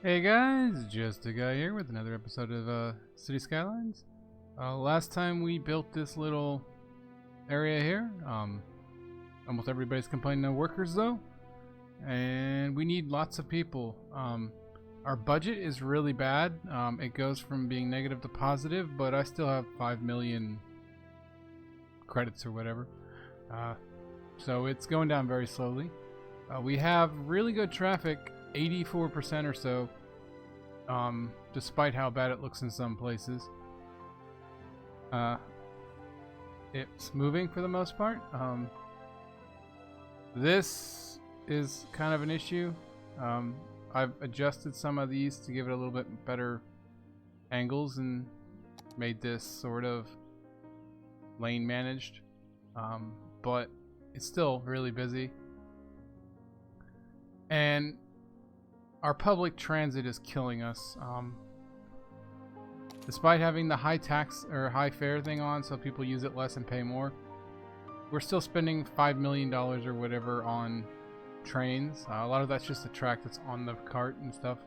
Hey guys, just a guy here with another episode of City Skylines. Last time we built this little area here. Almost everybody's complaining no workers though, and we need lots of people. Our budget is really bad. It goes from being negative to positive, but I still have 5 million credits or whatever. So it's going down very slowly. We have really good traffic. 84% or so, despite how bad it looks in some places. It's moving for the most part. This is kind of an issue. I've adjusted some of these to give it a little bit better angles and made this sort of lane managed, but it's still really busy. And our public transit is killing us. Despite having the high tax or high fare thing on so people use it less and pay more, we're still spending $5 million or whatever on trains. A lot of that's just the track that's on the cart and stuff.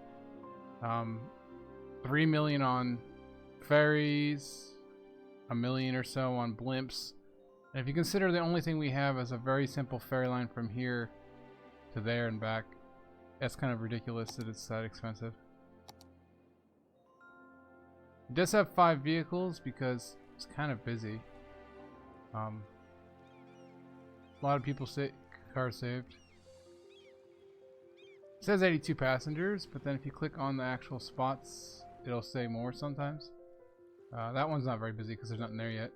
3 million on ferries, a million or so on blimps. And if you consider the only thing we have is a very simple ferry line from here to there and back, that's kind of ridiculous that it's that expensive. It does have 5 vehicles because it's kind of busy. A lot of people say cars saved. It says 82 passengers, but then if you click on the actual spots, it'll say more sometimes. That one's not very busy because there's nothing there yet.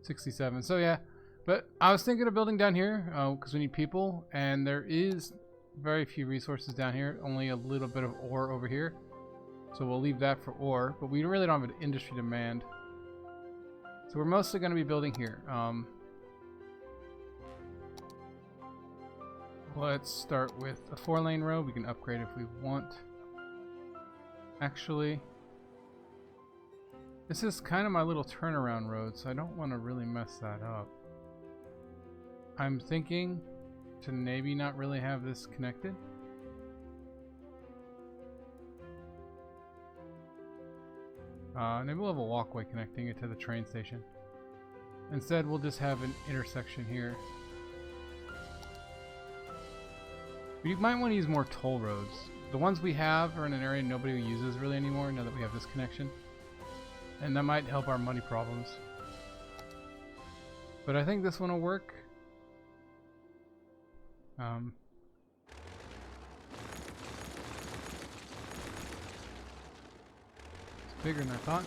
67. So yeah, but I was thinking of building down here because we need people, and there is very few resources down here, only a little bit of ore over here, so we'll leave that for ore, but we really don't have an industry demand, so we're mostly going to be building here. Let's start with a 4-lane road. We can upgrade if we want. Actually, this is kind of my little turnaround road, so I don't want to really mess that up. I'm thinking to maybe not really have this connected. Maybe we'll have a walkway connecting it to the train station. Instead, we'll just have an intersection here. We might want to use more toll roads. The ones we have are in an area nobody uses really anymore now that we have this connection. And that might help our money problems. But I think this one will work. It's bigger than I thought.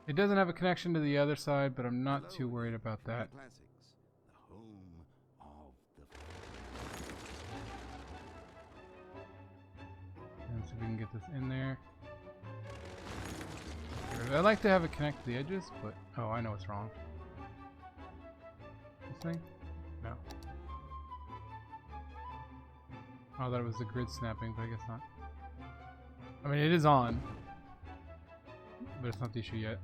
It doesn't have a connection to the other side, but I'm not too worried about that. And see if we can get this in there. I'd like to have it connect to the edges, but oh, I know what's wrong. Thing? No. Oh, that was the grid snapping, but I guess not. I mean, it is on, but it's not the issue yet.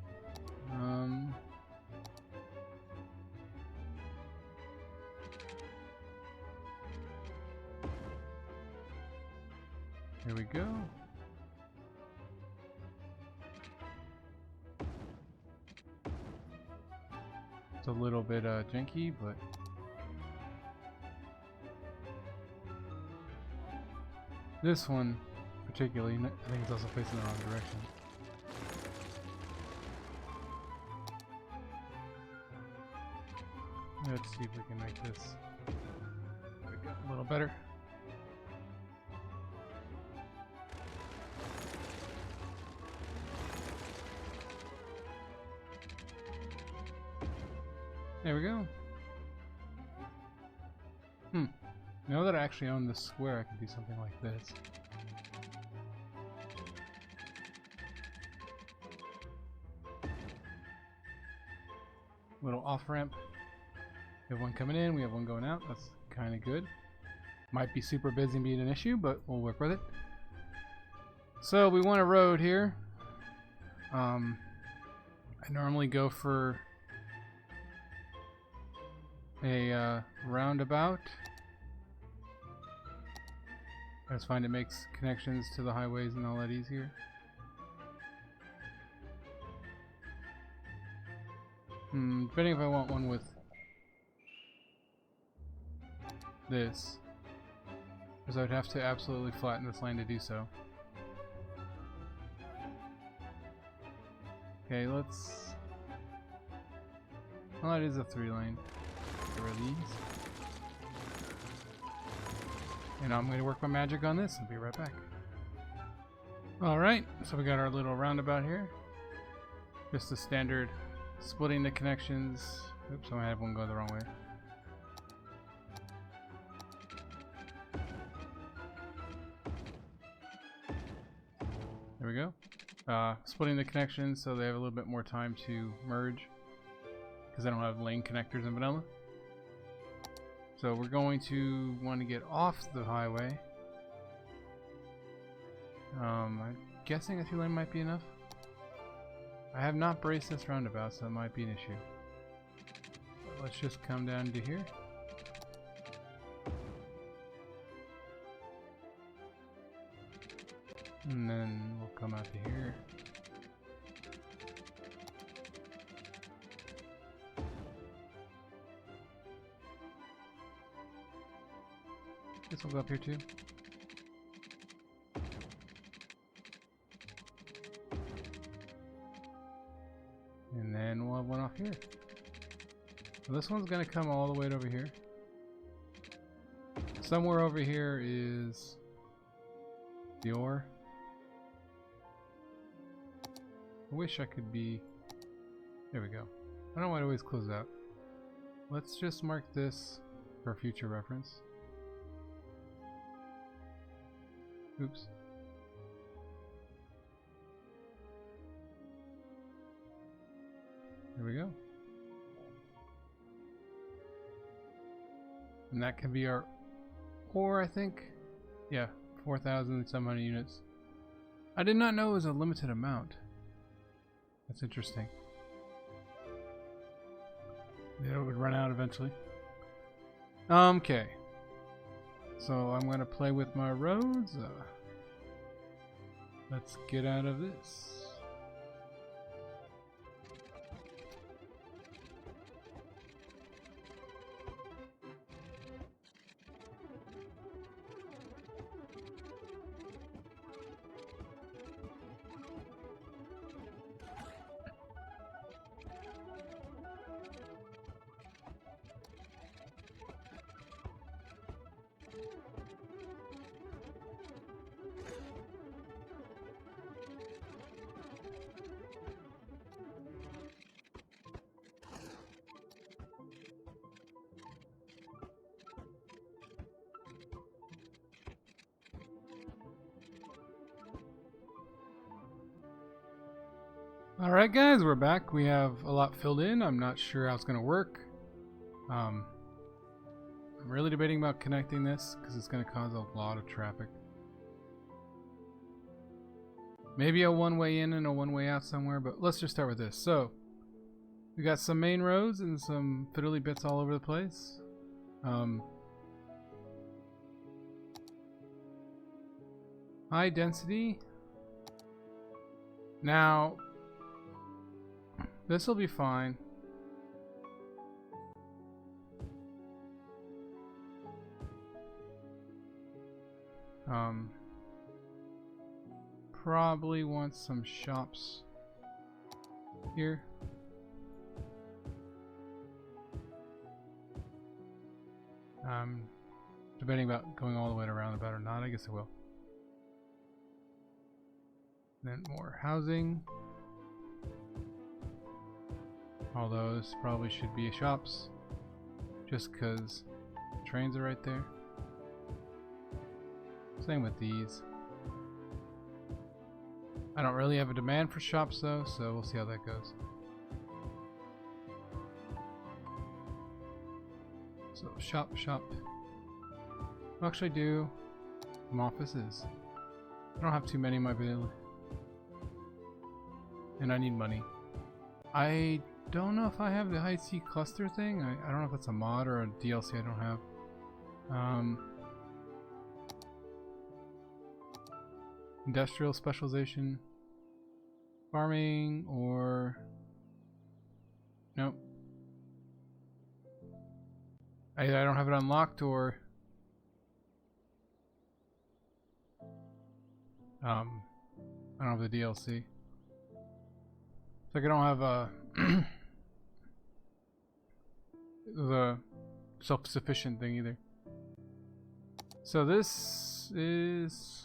Here we go. A little bit janky, but this one particularly, I think it's also facing the wrong direction. Let's see if we can make this a little better. There we go. Now that I actually own this square, I can do something like this. Little off-ramp. We have one coming in, we have one going out. That's kind of good. Might be super busy and be an issue, but we'll work with it. So we want a road here. I normally go for a roundabout. I just find it makes connections to the highways and all that easier. Depending if I want one with this, because I would have to absolutely flatten this line to do so. Okay, let's... Well, it is a 3-lane. Get rid of these. And I'm going to work my magic on this and be right back. Alright, so we got our little roundabout here. Just a standard splitting the connections. Oops, I might have one go the wrong way. There we go. Splitting the connections so they have a little bit more time to merge, because I don't have lane connectors in vanilla. So we're going to want to get off the highway. I'm guessing a 2-lane might be enough. I have not braced this roundabout, so it might be an issue. But let's just come down to here. And then we'll come out to here. Guess we'll go up here too. And then we'll have one off here. So this one's gonna come all the way over here. Somewhere over here is the ore. I wish I could be... There we go. I don't want to always close out. Let's just mark this for future reference. Oops. There we go. And that can be our ore, I think. Yeah, 4,700 units. I did not know it was a limited amount. That's interesting. Yeah, it would run out eventually. Okay. So I'm gonna play with my roads. Let's get out of this. Alright guys, we're back. We have a lot filled in. I'm not sure how it's going to work. I'm really debating about connecting this because it's going to cause a lot of traffic. Maybe a one-way in and a one-way out somewhere, but let's just start with this. So, we got some main roads and some fiddly bits all over the place. High density. Now, this will be fine. Probably want some shops here. Debating about going all the way around about or not. I guess I will. Then more housing. All those probably should be shops, just because trains are right there. Same with these. I don't really have a demand for shops though, so we'll see how that goes. So shop. I'll actually do some offices. I don't have too many in my build, and I need money. I don't know if I have the high C cluster thing. I don't know if that's a mod or a DLC I don't have. Industrial specialization. Farming or... Nope. I don't have it unlocked or... I don't have the DLC. It's like I don't have the self-sufficient thing either. So this is...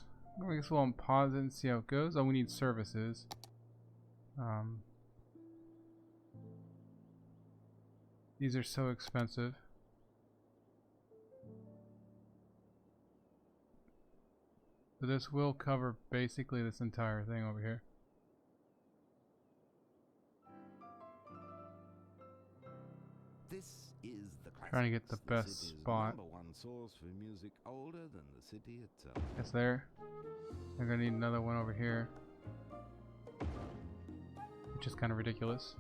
I guess we'll pause it and see how it goes. Oh, we need services. These are so expensive. So this will cover basically this entire thing over here. This is the Trying to get the best spot. #1 source for music older than the city itself. It's there. I'm gonna need another one over here, which is kind of ridiculous.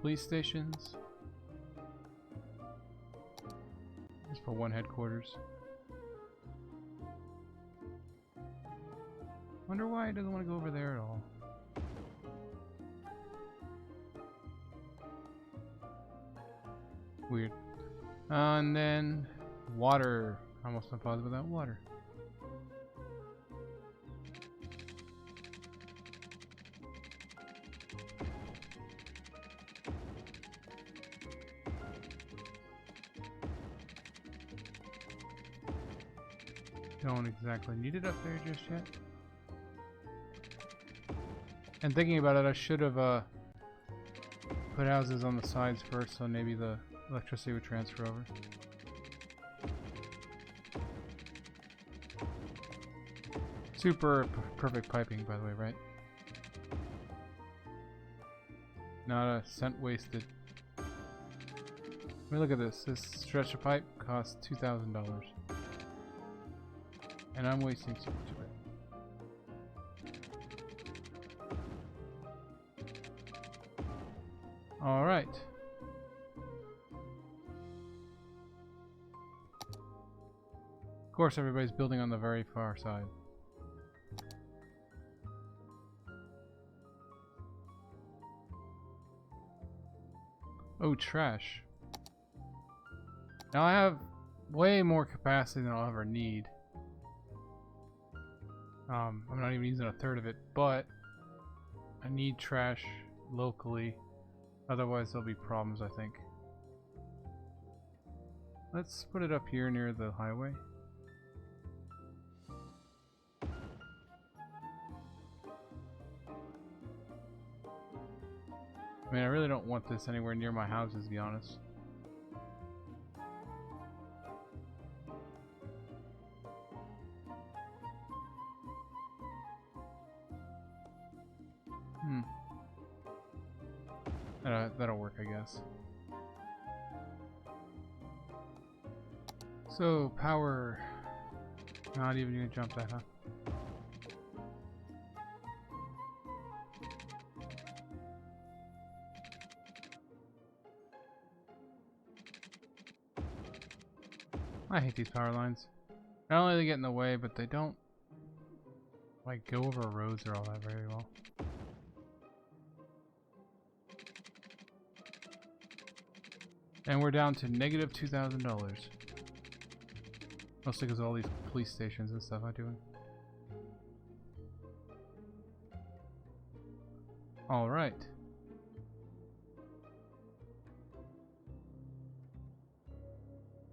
Police stations. Just for one headquarters. Wonder why it doesn't want to go over there at all. Weird. And then water. Almost not positive without water. Don't exactly need it up there just yet. And thinking about it, I should have put houses on the sides first, so maybe the electricity would transfer over. Super perfect piping, by the way, right? Not a cent wasted. I mean, look at this. This stretch of pipe costs $2,000. And I'm wasting so much of it. Alright. Of course, everybody's building on the very far side. Oh, trash. Now I have way more capacity than I'll ever need. I'm not even using a third of it, but I need trash locally. Otherwise there'll be problems, I think. Let's put it up here near the highway. I mean, I really don't want this anywhere near my houses, to be honest. That'll work, I guess. So, power. Not even gonna jump that, huh? I hate these power lines. Not only do they get in the way, but they don't like go over roads or all that very well. And we're down to negative $2,000. Mostly because of all these police stations and stuff I'm doing. Alright.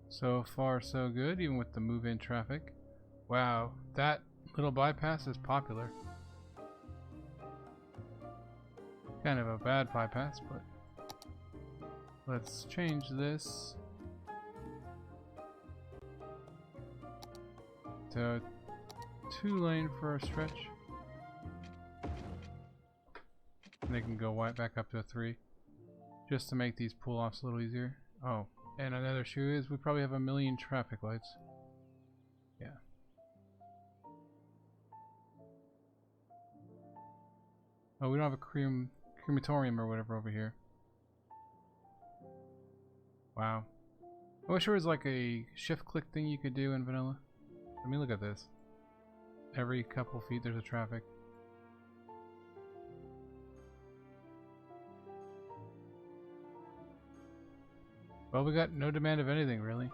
So far so good, even with the move-in traffic. Wow, that little bypass is popular. Kind of a bad bypass, but let's change this to 2-lane for a stretch. And they can go right back up to a 3, just to make these pull-offs a little easier. Oh, and another issue is we probably have 1 million traffic lights. Yeah. Oh, we don't have a crematorium or whatever over here. Wow. I wish there was like a shift click thing you could do in vanilla. I mean, look at this. Every couple feet there's a traffic. Well, we got no demand of anything, really.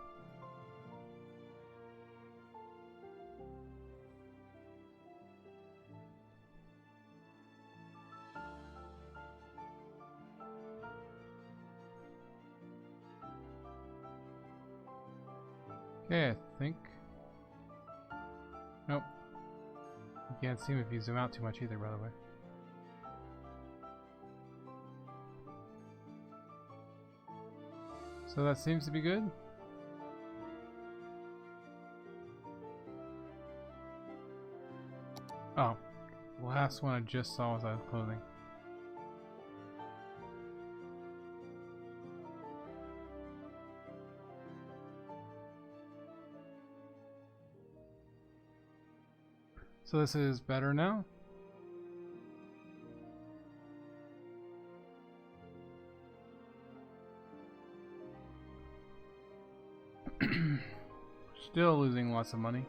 Okay, I think. Nope. You can't see him if you zoom out too much either, by the way. So that seems to be good. Oh, last one I just saw was out of clothing. So this is better now. Still losing lots of money.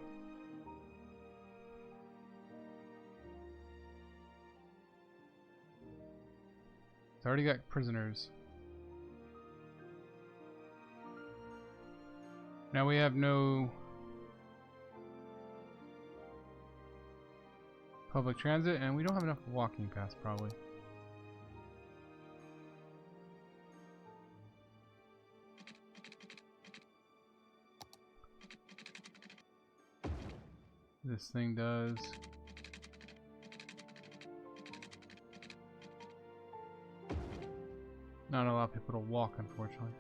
It's already got prisoners. Now we have no public transit, and we don't have enough walking paths, probably. This thing does. Not allow people to walk, unfortunately.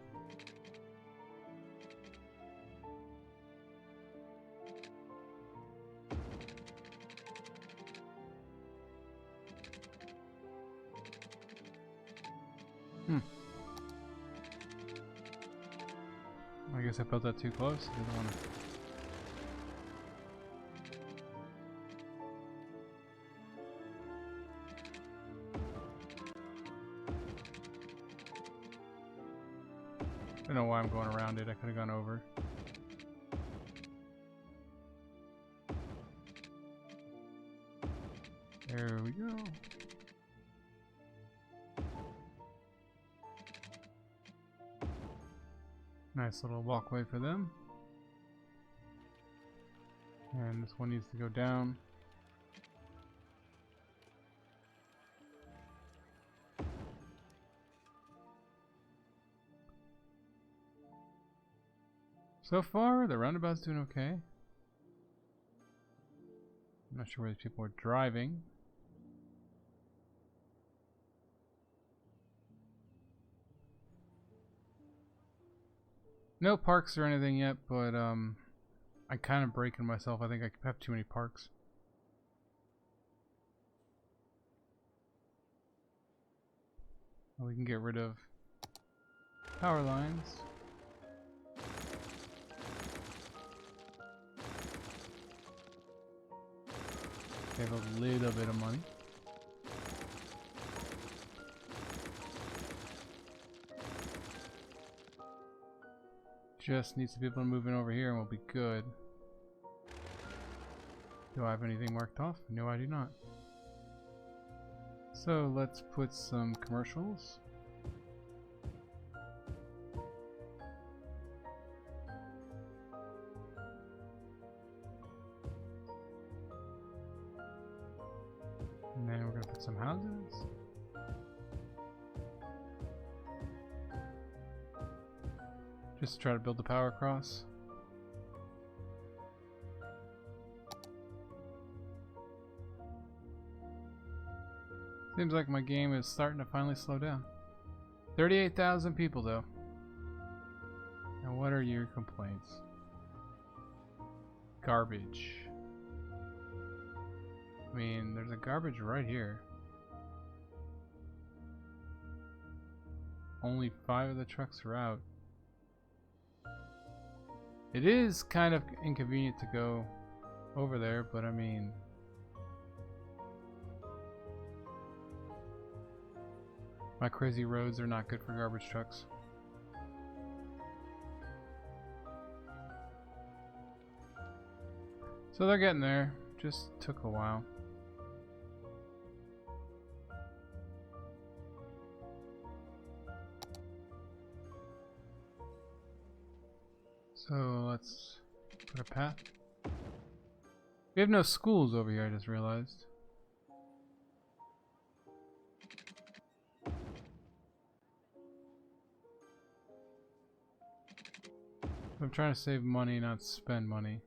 I guess I built that too close. I didn't want to. I don't know why I'm going around it. I could have gone over. There we go. Nice little walkway for them. And this one needs to go down. So far, the roundabout's doing okay. I'm not sure where these people are driving. No parks or anything yet, but I'm kind of breaking myself. I think I have too many parks. Well, we can get rid of power lines. Save a little bit of money. Just needs to be able to move in over here and we'll be good. Do I have anything marked off? No, I do not. So let's put some commercials. And then we're going to put some houses. Just to try to build the power across. Seems like my game is starting to finally slow down. 38,000 people though. And what are your complaints? Garbage. I mean, there's a garbage right here. Only 5 of the trucks are out. It is kind of inconvenient to go over there, but I mean, my crazy roads are not good for garbage trucks. So they're getting there. Just took a while. So let's put a path. We have no schools over here, I just realized. I'm trying to save money, not spend money.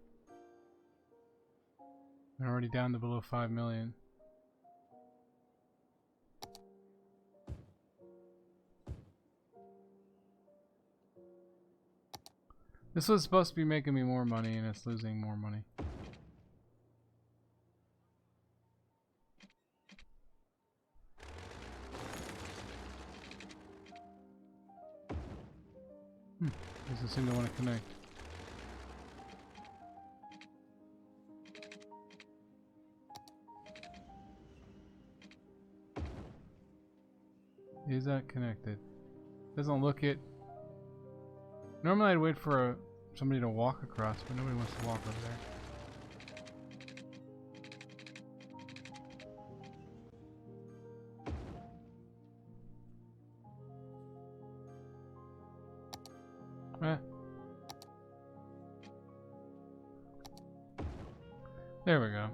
I'm already down to below 5 million. This was supposed to be making me more money, and it's losing more money. Doesn't seem to want to connect. Is that connected? Doesn't look it. Normally I'd wait for somebody to walk across, but nobody wants to walk over there. There we go.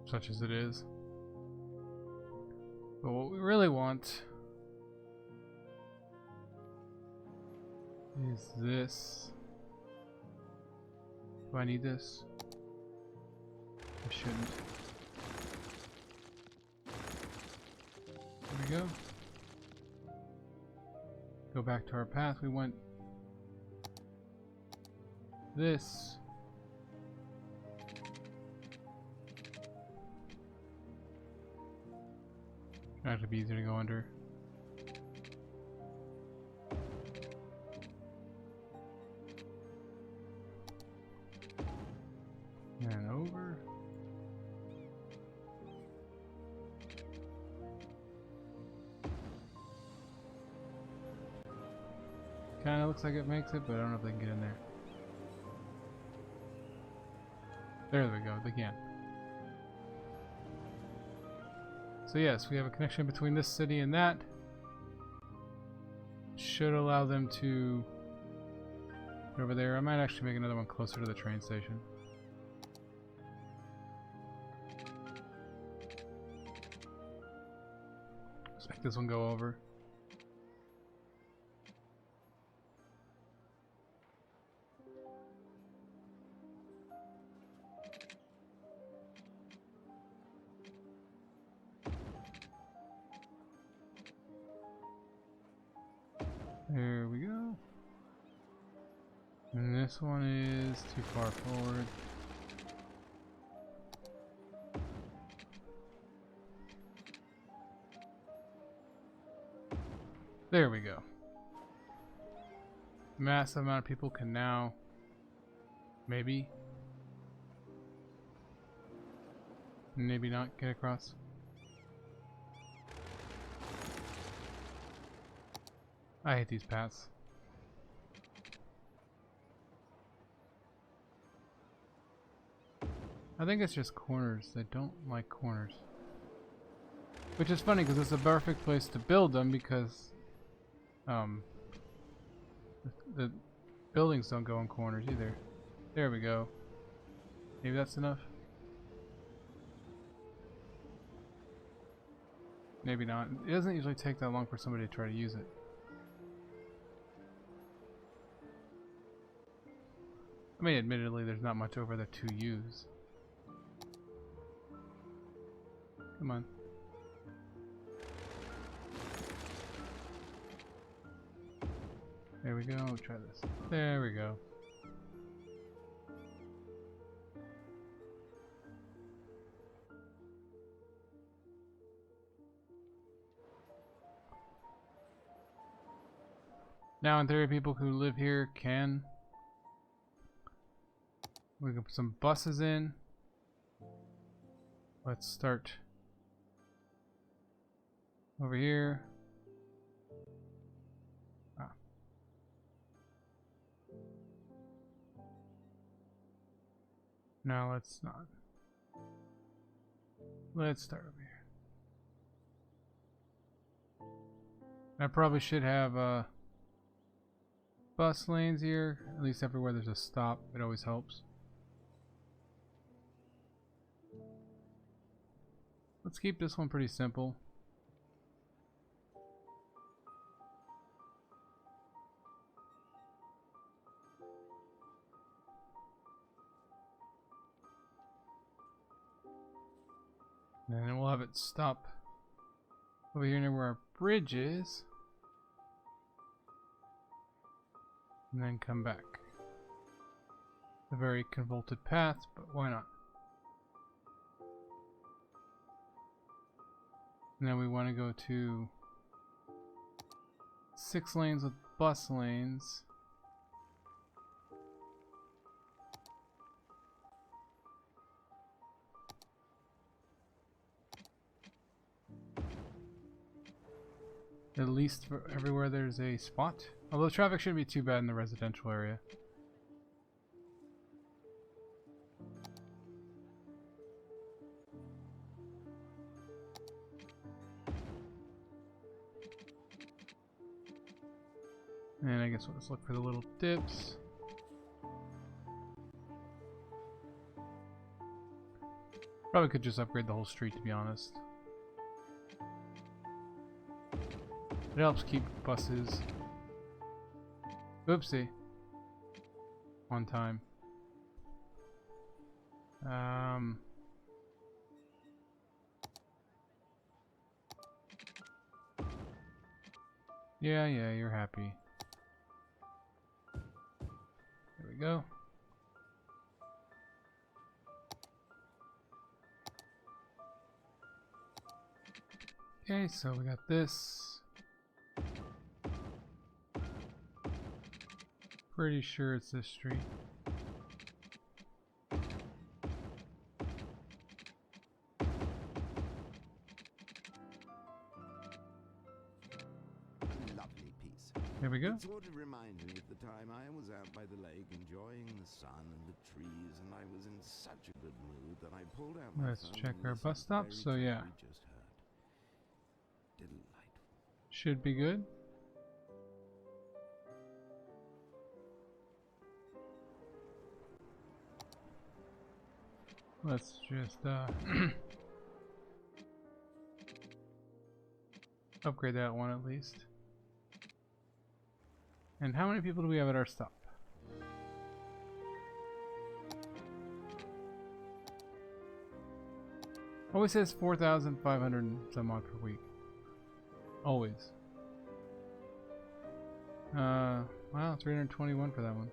Such as it is. But what we really want is this. Do I need this? I shouldn't. There we go. Go back to our path. We went this. That should be easier to go under. And over. Kinda looks like it makes it, but I don't know if they can get in there. There we go, they can. So yes, we have a connection between this city and that. Should allow them to get over there. I might actually make another one closer to the train station. Let's make this one go over. There we go. And this one is too far forward. There we go. Massive amount of people can now maybe not get across. I hate these paths. I think it's just corners. They don't like corners. Which is funny because it's a perfect place to build them because the buildings don't go in corners either. There we go. Maybe that's enough. Maybe not. It doesn't usually take that long for somebody to try to use it. I mean, admittedly, there's not much over there to use. Come on. There we go. We'll try this. There we go. Now, in theory, people who live here can. We can put some buses in. Let's start over here. No, let's not. Let's start over here. I probably should have bus lanes here, at least everywhere there's a stop. It always helps. Let's keep this one pretty simple. And then we'll have it stop over here near where our bridge is. And then come back. A very convoluted path, but why not? And then we want to go to 6 lanes with bus lanes. At least for everywhere there's a spot. Although traffic shouldn't be too bad in the residential area. And I guess we'll just look for the little dips. Probably could just upgrade the whole street, to be honest. It helps keep buses. Oopsie. On time. Yeah, you're happy. There we go. Okay, so we got this. Pretty sure it's this street. Lovely piece. There we go. It sort of reminds me of the time I was out by the lake enjoying the sun and the trees, and I was in such a good mood that I pulled out my Let's phone check and our listened bus to the stop. very So track yeah, we just heard. Delightful. should be good. Let's just upgrade that one at least. And how many people do we have at our stop? Always says 4,500 and some odd per week. Always. Wow, 321 for that one.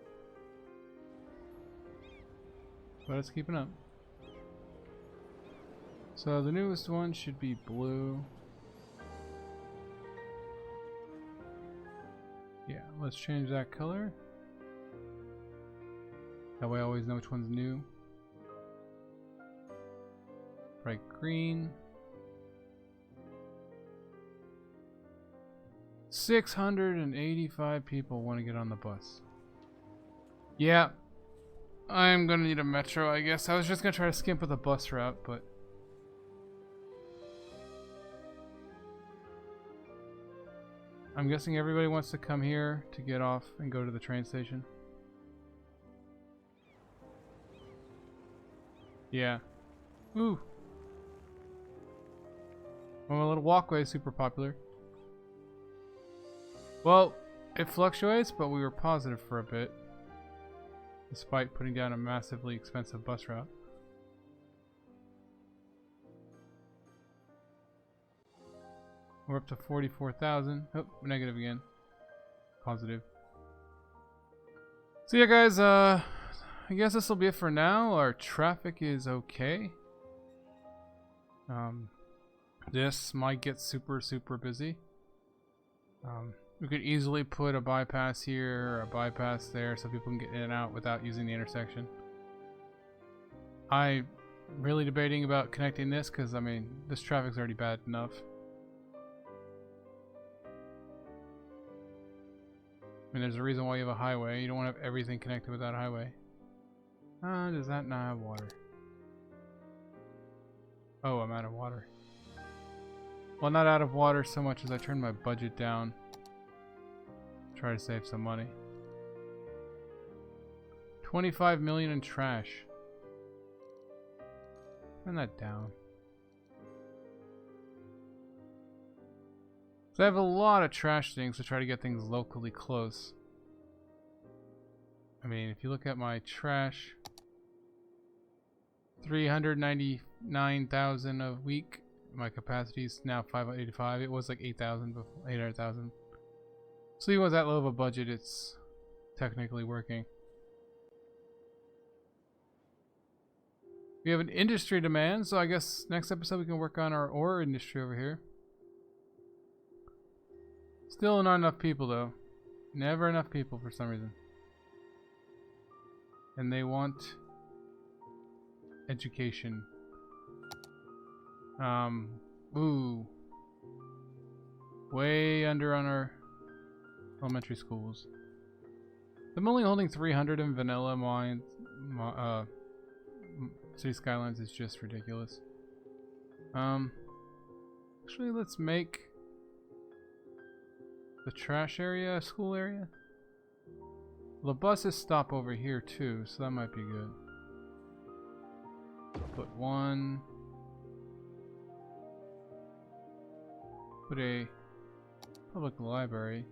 But it's keeping up. So the newest one should be blue. Yeah, let's change that color. That way I always know which one's new. Bright green. 685 people want to get on the bus. Yeah, I'm gonna need a metro, I guess. I was just gonna try to skimp with a bus route, but I'm guessing everybody wants to come here to get off and go to the train station. Yeah. Ooh. Well, my little walkway is super popular. Well, it fluctuates, but we were positive for a bit, despite putting down a massively expensive bus route. We're up to 44,000. Oh, negative again. Positive. So yeah, guys, I guess this will be it for now. Our traffic is okay. This might get super busy. We could easily put a bypass here or a bypass there so people can get in and out without using the intersection. I'm really debating about connecting this because, I mean, this traffic's already bad enough. I mean, there's a reason why you have a highway. You don't want to have everything connected with that highway. Does that not have water? Oh, I'm out of water. Well, not out of water so much as I turned my budget down. Try to save some money. 25 million in trash. Turn that down. So I have a lot of trash things to try to get things locally close. I mean, if you look at my trash, 399,000 a week. My capacity is now 585. It was like 8,000 before, 800,000. So even with that low of a budget, it's technically working. We have an industry demand, so I guess next episode we can work on our ore industry over here. Still not enough people though. Never enough people for some reason. And they want education. Ooh. Way under on our elementary schools. I'm only holding 300 in vanilla mines. City Skylines is just ridiculous. Actually, let's make the trash area a school area. The buses stop over here too, so that might be good. Put one. Put a public library.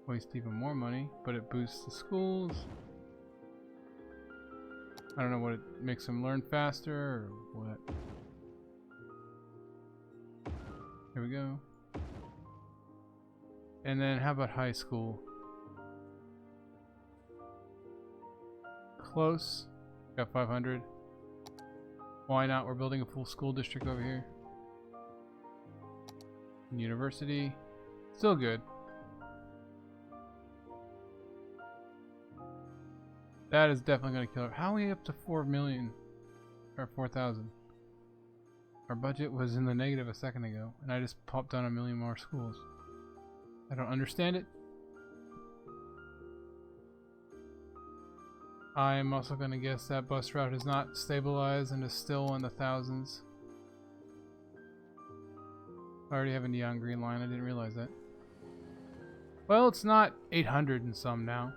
Waste even more money, but it boosts the schools. I don't know what it makes them learn faster or what. Here we go. And then how about high school? Close. Got 500. Why not? We're building a full school district over here. University. Still good. That is definitely going to kill her. How are we up to 4 million? Or 4,000? Our budget was in the negative a second ago, and I just popped on 1 million more schools. I don't understand it. I'm also going to guess that bus route is not stabilized and is still in the thousands. I already have a neon green line. I didn't realize that. Well, it's not 800 and some now.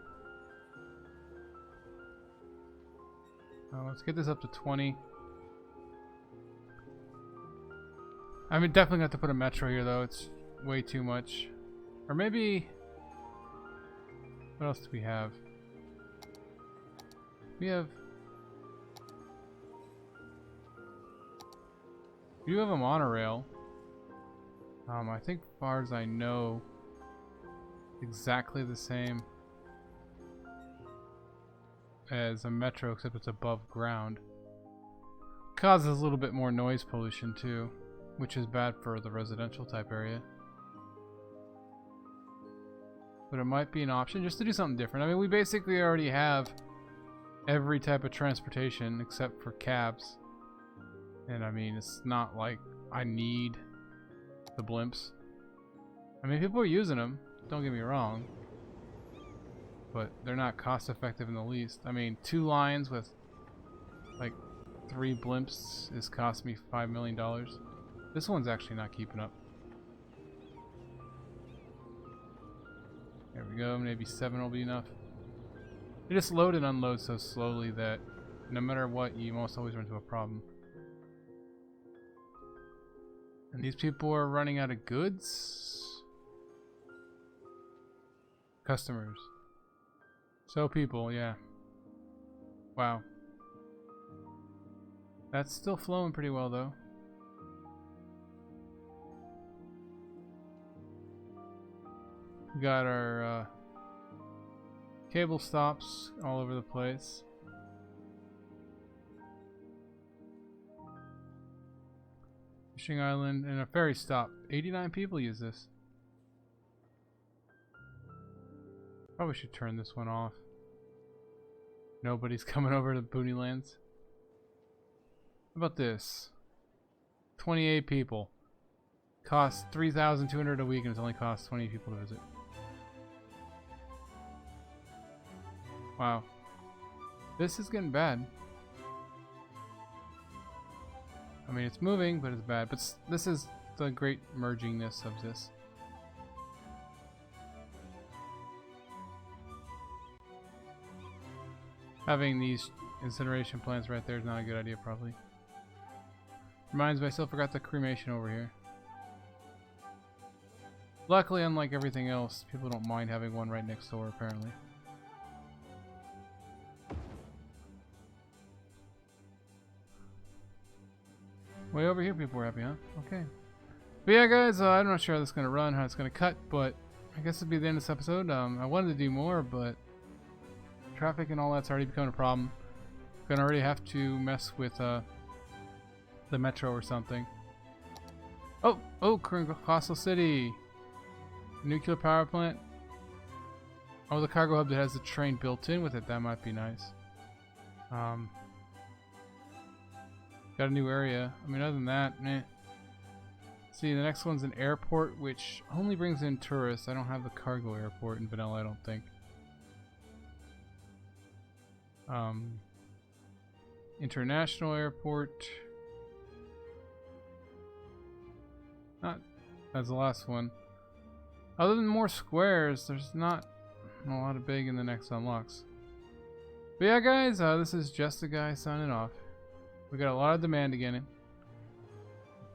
Let's get this up to 20. I mean, definitely got to put a metro here, though. It's way too much. Or maybe... What else do we have? We have... We do have a monorail. I think as far as I know, exactly the same as a metro, except it's above ground. Causes a little bit more noise pollution too, which is bad for the residential type area. But it might be an option just to do something different. I mean, we basically already have every type of transportation except for cabs. And I mean, it's not like I need the blimps. I mean, people are using them, don't get me wrong. But they're not cost effective in the least. I mean, 2 lines with like 3 blimps is cost me $5 million. This one's actually not keeping up. There we go, maybe 7 will be enough. They just load and unload so slowly that no matter what, you almost always run into a problem. And these people are running out of goods? Customers. So people, yeah. Wow. That's still flowing pretty well though. We got our cable stops all over the place. Fishing island and a ferry stop. 89 people use this. Probably should turn this one off. Nobody's coming over to Booneylands. How about this? 28 people. Costs $3,200 a week and it's only costs 20 people to visit. Wow. This is getting bad. I mean, it's moving, but it's bad. But this is the great mergingness of this. Having these incineration plants right there is not a good idea, probably. Reminds me, I still forgot the cremation over here. Luckily, unlike everything else, people don't mind having one right next door, apparently. Way over here, people were happy, huh? Okay. But yeah, guys, I'm not sure how this is going to run, how it's going to cut, but I guess it'll be the end of this episode. I wanted to do more, but traffic and all that's already become a problem. Gonna already have to mess with the metro or something. Oh, Coastal City. Nuclear power plant. Oh, the cargo hub that has the train built in with it. That might be nice. Got a new area. I mean, other than that, meh. See, the next one's an airport, which only brings in tourists. I don't have the cargo airport in vanilla, I don't think. International airport. Not as the last one. Other than more squares, there's not a lot of big in the next unlocks. But yeah, guys, this is Just a Guy signing off. We got a lot of demand again.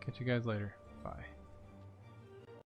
Catch you guys later.